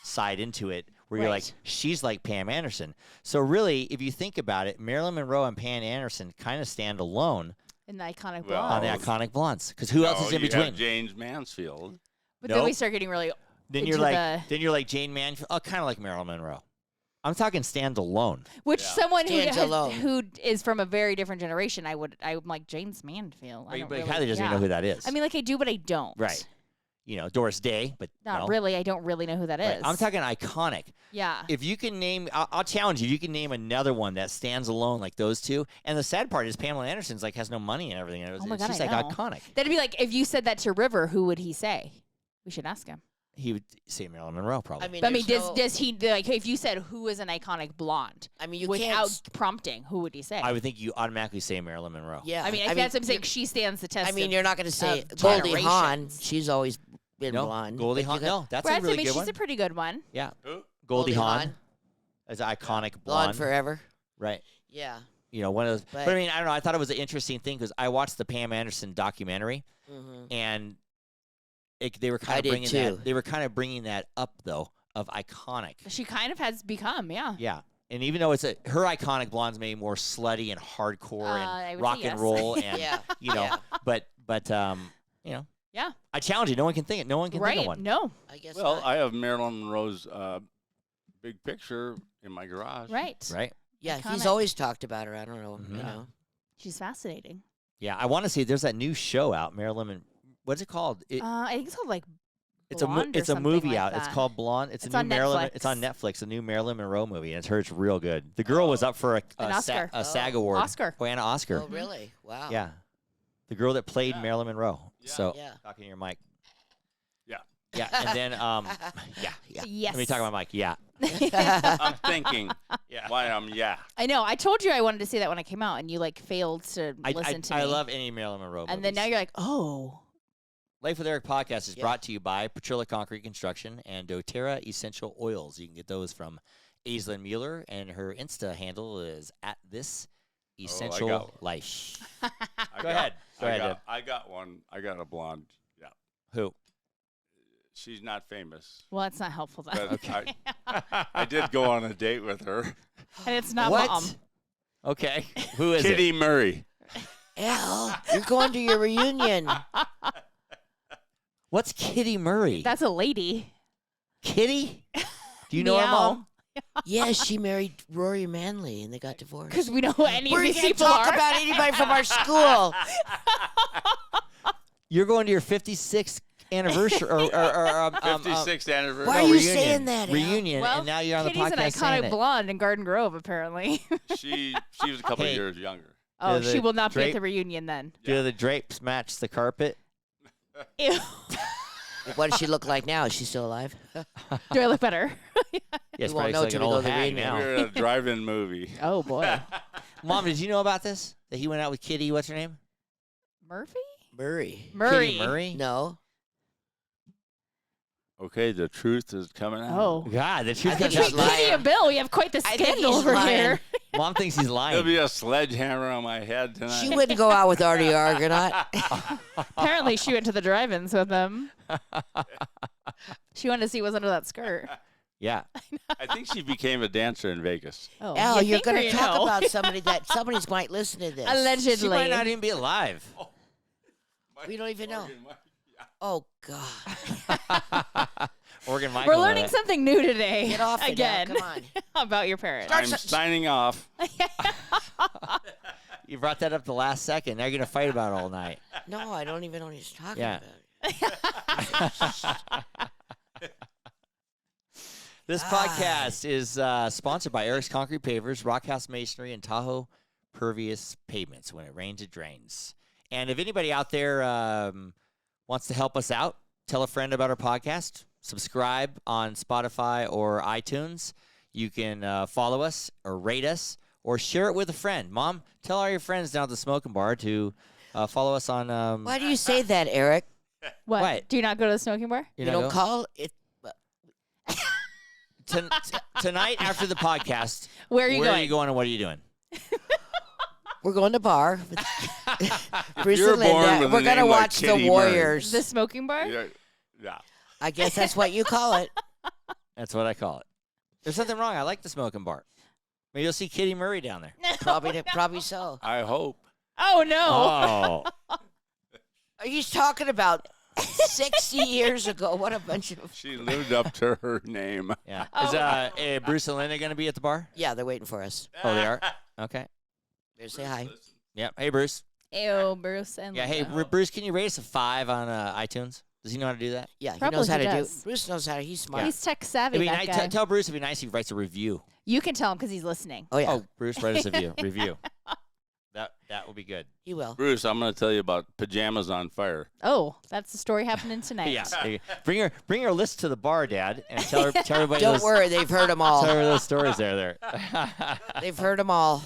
side into it where you're like, Right. she's like Pam Anderson. So really, if you think about it, Marilyn Monroe and Pam Anderson kind of stand alone in the iconic Well, on blonde. the iconic blondes. Because who else is in you between? have James Mansfield. But then we Nope. start getting really Then into you're like, the- then you're like Jane Mansfield. Oh, kind of like Marilyn Monroe. I'm talking stand alone. which Yeah. someone Stands alone. who is from a very different generation. I'm like James Mansfield. I Right, don't but really, Kylie doesn't even know who that is. I mean, like I do, but I don't. Right. You know, Doris Day, but Not no. really. I don't really know who that is. Right. I'm talking iconic. Yeah. If you can name, I'll challenge you. If you can name another one that stands alone like those two. And the sad part is Pamela Anderson's like has no money and everything. Oh my God, she's I like know. iconic. That'd be like if you said that to River, who would he say? We should ask him. He would say Marilyn Monroe probably. I mean, But I mean, there's does he like if you said who is an iconic blonde I mean, you without can't. prompting, who would he say? I would think you automatically say Marilyn Monroe. Yeah. I mean, I that's what I'm saying. She stands the test. I mean, of- you're not going to say of Goldie Hawn. generations. She's always been No, blonde. Goldie But Hawn. you got No, that's Right, a really I mean, good she's one. a pretty good one. Yeah, Who? Goldie Hawn Hawn. is an iconic Blonde blonde. forever. Right. Yeah. You know, one of those. But I But- mean, I don't know. I thought it was an interesting thing because I watched the Pam Anderson documentary hmm and they were kind I of did bringing too. that. They were kind of bringing that up though of iconic. She kind of has become, yeah. Yeah. And even though her iconic blonde's maybe more slutty and hardcore I and would rock say and yes. roll and Yeah. you know, Yeah. but you know, Yeah. I challenge you. No one can think. No one can think Right. of one. No. I guess. Well, not. I have Marilyn Monroe's big picture in my garage. Right. Right? yeah, he's iconic. always talked about her. I don't know. Mhm. You Yeah. know. She's fascinating. Yeah. I want to see. There's that new show out, what's it called? I think it's called like It's Blonde or it's a something movie like out. It's that. called Blonde. It's It's a new on Marilyn. It's on Netflix. Netflix. A new Marilyn Monroe movie, and it's heard it's real good. The girl was up for An Oscar. a SAG Oh. award. Oscar. Oh, and an Oscar. Oh, really? Wow. Yeah. The girl that played Yeah. Marilyn Monroe. Yeah. So Yeah. talking to your mic. Yeah. Yeah. And then yeah. Yes. Let me talk about Mike. Yeah. I'm thinking Yeah. why I'm I know. I told you I wanted to see that when I came out, and you like failed to listen to me. I love any Marilyn Monroe And then now movies. you're like, oh, Life with Eric podcast is Yeah. brought to you by Petrilla Concrete Construction and doTERRA Essential Oils. You can get those from Aislinn Mueller, and her Insta handle is at this essential got- life. I Go ahead. Go ahead, Dad. I got one. I got a blonde. Yeah. Who? She's not famous. well, that's not helpful then. But I did go on a date with her. And it's not What? mom. Okay. Who is it? Kitty Murray. Al, you're going to your reunion. What's Kitty Murray? That's a lady. Kitty? Do you know her Meow. mom? Yes, she married Rory Manley, and they got divorced. Because we know who any of We're these going to people talk are. about anybody from our school. You're going to your 56th anniversary or 56th anniversary. Why are you saying that, Al? Reunion, Well, and now you're on Kitty's the podcast an saying iconic it. blonde in Garden Grove, apparently. She was a couple Hey. of years younger. Oh, the she will not be at drape- the reunion then. Do the drapes match the carpet? Ew. What does she look like now? Is she still alive? Do I look better? Yes, We won't probably know like till an we go old to the hag reunion. now. We were at a drive-in movie. Oh boy. Mom, did you know about this? That he went out with Kitty? What's her name? Murphy? Murray. Murray. Kitty Murray. No. Okay, the truth is coming out. Oh. God, the truth I think comes he's out. lying. Kitty and Bill, we have quite the I think scandal he's over lying. here. Mom thinks he's There'll lying. be a sledgehammer on my head tonight. She wouldn't go out with Artie Argonaut. Apparently, she went to the drive-ins with him. She wanted to see what's under that skirt. Yeah. I think she became a dancer in Vegas. Oh, Al, you you're think going or to you talk know? about somebody that somebody's might listen to this. Allegedly. She might not even be alive. We don't even know. Oh, God. Oregon Michael. We're learning something new today. Get off it, Al. again Come on. about your parents. I'm signing off. You brought that up the last second. Now you're going to fight about it all night. No, I don't even know what he's talking Yeah. about. This podcast is sponsored by Eric's Concrete Pavers, Rockhouse Masonry, and Tahoe Pervious Pavements. When it rains, it drains. And if anybody out there wants to help us out, tell a friend about our podcast. Subscribe on Spotify or iTunes. You can follow us or rate us or share it with a friend. Mom, tell all your friends down at the smoking bar to follow us on. Why do you say that, Eric? What? Do you not go to the smoking bar? You know, don't call it. Tonight after the podcast. Where are you Where going? are you going and what are you doing? We're going to bar. Bruce you're and born Linda. with a We're going to name like watch the Kitty Murray. Warriors. The smoking bar? Yeah. I guess that's what you call it. That's what I call it. There's nothing wrong. I like the smoking bar. Maybe you'll see Kitty Murray down there. Probably so. I hope. Oh, no. Oh. He's talking about 60 years ago. What a bunch of. She lived up to her name. Yeah. Oh. Is Bruce and Linda going to be at the bar? Yeah, they're waiting for us. Oh, they are? Okay. Better say hi. Yep. Hey, Bruce. Ew, Bruce and Yeah. Hey, Linda. Bruce, can you rate us a 5 on iTunes? Does he know how to do that? Yeah, he Probably knows how he to do. does. Bruce knows how to. He's smart. He's tech savvy, It'd be that nice, guy. tell Bruce it'd be nice if he writes a review. You can tell him because he's listening. Oh yeah, Oh, Bruce, write us a review. That will be good. he will. Bruce, I'm going to tell you about pajamas on fire. Oh, that's the story happening tonight. Yeah. Bring her list to the bar, Dad, and tell everybody. Don't those, worry, they've heard them Tell all. her those stories there. They've heard them all.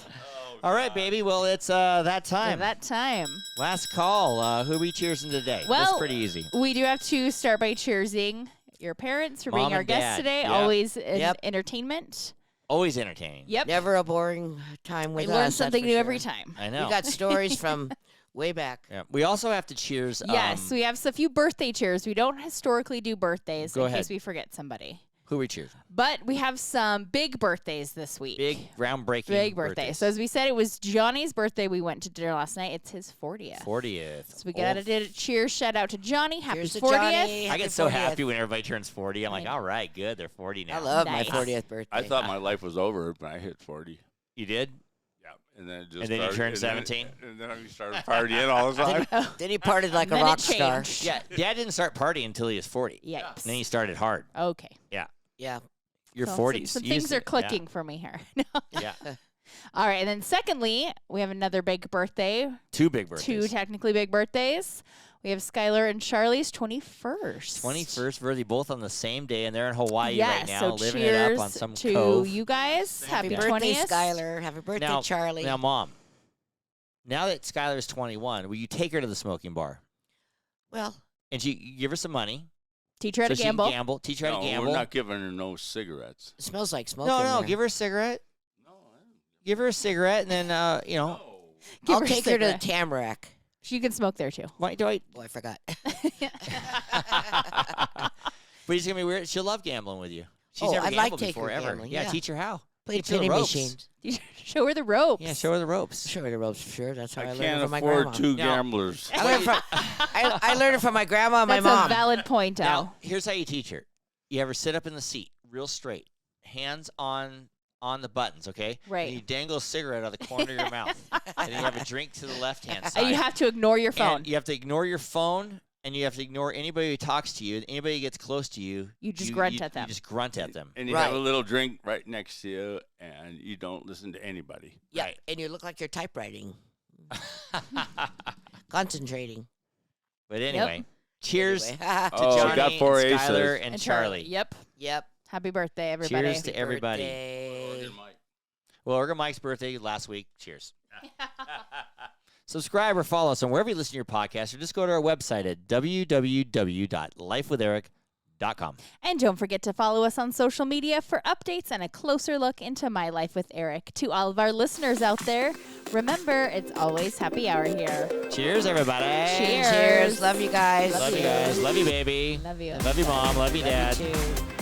All right, baby. Well, it's that time. That time. Last call. Who are we cheersing today? That's Well, pretty easy. We do have to start by cheersing your parents for Mom being our and guests Dad. today. Yep. Always Yep. entertainment. Always entertaining. Yep. Never a boring time with we us. learn that's something for new sure. every time. I know. We got stories from way back. Yeah. We also have to cheers. Yes, we have a few birthday cheers. We don't historically do birthdays Go in ahead. case we forget somebody. Who are we cheers? But we have some big birthdays this week. Big groundbreaking. Big birthdays. So as we said, it was Johnny's birthday. We went to dinner last night. It's his 40th. 40th. So we got to do a cheers. Shout out to Johnny. Happy Cheers to 40th. Johnny. I Happy get so 40th. happy when everybody turns 40. I'm like, all right, good. They're 40 now. I love Nice. my 40th birthday. I thought my life was over when I hit 40. You did? Yeah. And then it just And then you started- turned and 17? And then we started partying all the time. Then he partied like a Then it rock star. changed. Yeah. Dad didn't start partying until he was 40. Yikes. And then he started hard. Okay. Yeah. You're So 40s. Some You things used are to- clicking for me here. Yeah. All right. And then secondly, we have another big birthday. Two big birthdays. Two technically big birthdays. We have Skylar and Charlie's 21st. 21st birthday, both on the same day, and they're in Hawaii yes, right now, so living cheers it up on some to cove. you guys. Happy Happy birthday, 20th. Skylar. Happy birthday, Now, Charlie. Now, Mom, now that Skylar's 21, will you take her to the smoking bar? Well, And you give her some money. Teach her how so to she can gamble. gamble. Teach her how No, to we're gamble. not giving her no cigarettes. it smells like smoke. No, in no, there. give her a cigarette. No, Give her a cigarette, and then, no. Give I'll her a take her to cigarette. Tamarack. You can smoke there too. why do I? Oh, I forgot. But it's gonna be weird. She'll love gambling with you. She's Oh, never I'd like gambled to take her before ever. gambling, Yeah, yeah. teach her how. Play Teach her the penny ropes. machines. Show her the ropes. Yeah, show her the ropes. Show her the ropes, sure. That's how I, I learned can't it from my afford grandma. two Now- gamblers. I learned from I learned it from my grandma and my That's a mom. valid point, Al. Now, here's how you teach her. You have her sit up in the seat, real straight, hands on the buttons, okay? Right. And you dangle a cigarette out of the corner of your mouth. And then you have a drink to the left-hand side. And you have to ignore your phone. And you have to ignore your phone, and you have to ignore anybody who talks to you. Anybody who gets close to you, You just grunt at them. You just grunt at them. And you have a Right. little drink right next to you, and you don't listen to anybody. Yeah, Right. and you look like you're typewriting, concentrating. But anyway, cheers Anyway. to Oh, Johnny got four and aces. Skylar and Charlie. Yep. Yep. Happy birthday, everybody. Cheers to everybody. Birthday. Well, Organ Mike's birthday last week. Cheers. Subscribe or follow us on wherever you listen to your podcast, or just go to our website at www.lifewitheric.com. And don't forget to follow us on social media for updates and a closer look into My Life with Eric. To all of our listeners out there, remember, it's always happy hour here. Cheers, everybody. Cheers. Cheers. Love you guys. Love you guys. Love you, baby. Love you. Love you, Mom. Love you, Dad. Love you too.